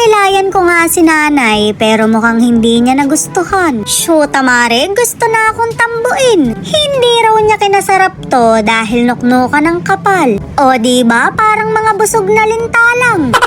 Nilayan ko nga si nanay pero mukhang hindi niya nagustuhan. Shoota mare, gusto na akong tambuin. Hindi raw niya kinasarap to dahil nuknukan ng kapal. O diba parang mga busog na lintalang.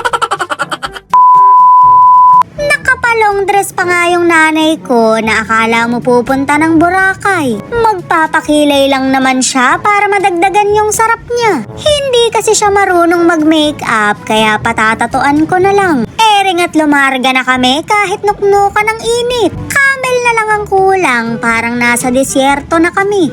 Nakapalong dress pa nga yung nanay ko na akala mo pupunta ng Boracay. Magpapakilay lang naman siya para madagdagan yung sarap niya. Hindi kasi siya marunong mag-makeup kaya patatatuan ko na lang. Ering at lumarga na kami kahit nuknukan ng init. Camel na lang ang kulang, parang nasa disyerto na kami.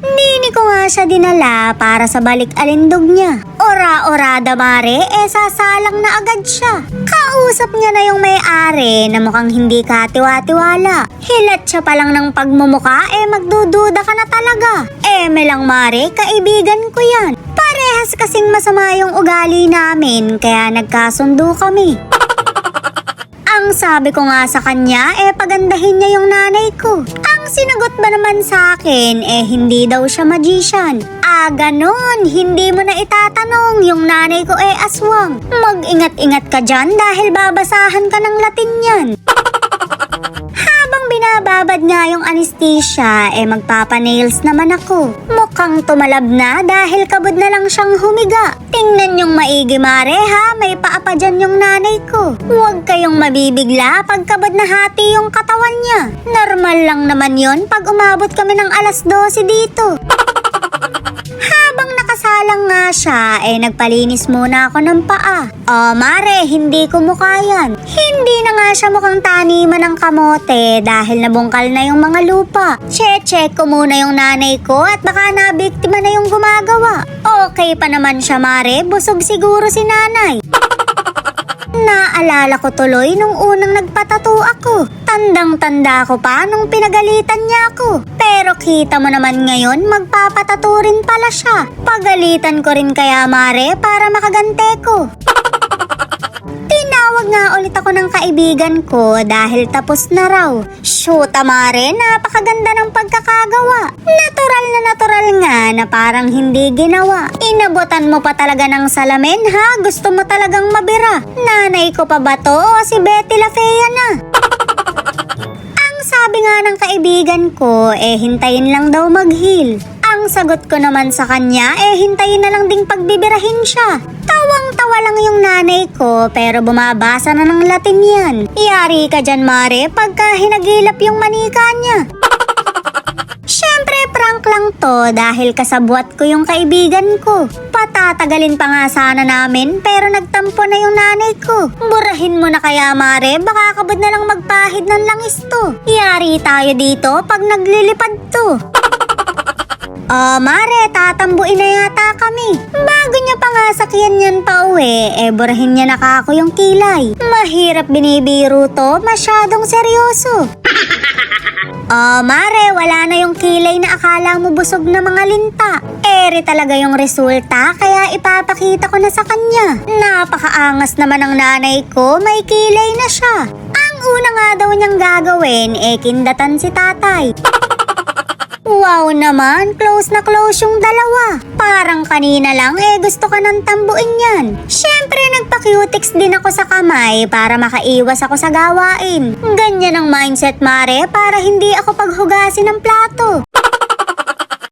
Nini ko nga siya dinala para sa balik alindog niya. Ora-orada mare, sasalang na agad siya. Kausap niya na yung may-ari na mukhang hindi katiwa-tiwala. Hilat siya pa lang ng pagmumuka, magdududa ka na talaga. Eme lang mare, kaibigan ko yan. Parehas kasing masama yung ugali namin, kaya nagkasundo kami. Ang sabi ko nga sa kanya, pagandahin niya yung nanay ko. Ang sinagot ba naman sa akin, hindi daw siya magician. Ganon, hindi mo na itatanong, yung nanay ko aswang. Mag-ingat-ingat ka dyan dahil babasahan ka ng Latin yan. Habang binababad nga yung anesthesia, magpapanails naman ako. Mukhang tumalab na dahil kabod na lang siyang humiga. Tingnan yung maigi mare ha, may paa pa dyan yung nanay ko. Huwag kayong mabibigla pag kabod na hati yung katawan niya. Normal lang naman yon pag umabot kami ng 12:00 dito. Habang nakasalang nga siya, nagpalinis muna ako ng paa. Mare, hindi ko mukha yan. Hindi na nga siya mukhang taniman ng kamote dahil nabungkal na yung mga lupa. Check ko muna yung nanay ko at baka nabiktima na yung gumagawa. Okay pa naman siya mare, busog siguro si nanay. Naalala ko tuloy nung unang nagpatato ako. Tandang-tanda ko pa nung pinagalitan niya ako. Pero kita mo naman ngayon, magpapatato rin pala siya. Pagalitan ko rin kaya mare para makagante ko. Tinawag nga ulit ako ng kaibigan ko dahil tapos na raw. Shoota mare, napakaganda ng pagkakagawa. Natural nga na parang hindi ginawa. Inabutan mo pa talaga ng salamin ha? Gusto mo talagang mabira. Nanay ko pa ba to o si Betty La Fea na? Ang sabi nga ng kaibigan ko, hintayin lang daw mag-heal. Ang sagot ko naman sa kanya, hintayin na lang ding pagbibirahin siya. Tawang-tawa lang yung nanay ko pero bumabasa na ng Latin yan. Yari ka dyan mare pagka hinagilap yung manika niya. Syempre prank lang to dahil kasabwat ko yung kaibigan ko. Patatagalin pa nga sana namin pero nagtampo na yung nanay ko. Burahin mo na kaya mare, baka kabod na lang magpahid ng langis to. Yari tayo dito pag naglilipad to. Mare, tatambuin na yata kami. Bago niya pa nga sakyan yan pa uwi, burahin niya na kako yung kilay. Mahirap binibiro to, masyadong seryoso. Mare, wala na yung kilay na akala mo busog na mga linta. Ere talaga yung resulta, kaya ipapakita ko na sa kanya. Napakaangas naman ng nanay ko, may kilay na siya. Ang una nga daw niyang gagawin, kindatan si tatay. Wow naman, close na close yung dalawa. Parang kanina lang gusto ka ng tambuin yan. Syempre nagpa-cutix din ako sa kamay para makaiwas ako sa gawain. Ganyan ang mindset mare para hindi ako paghugasin ng plato.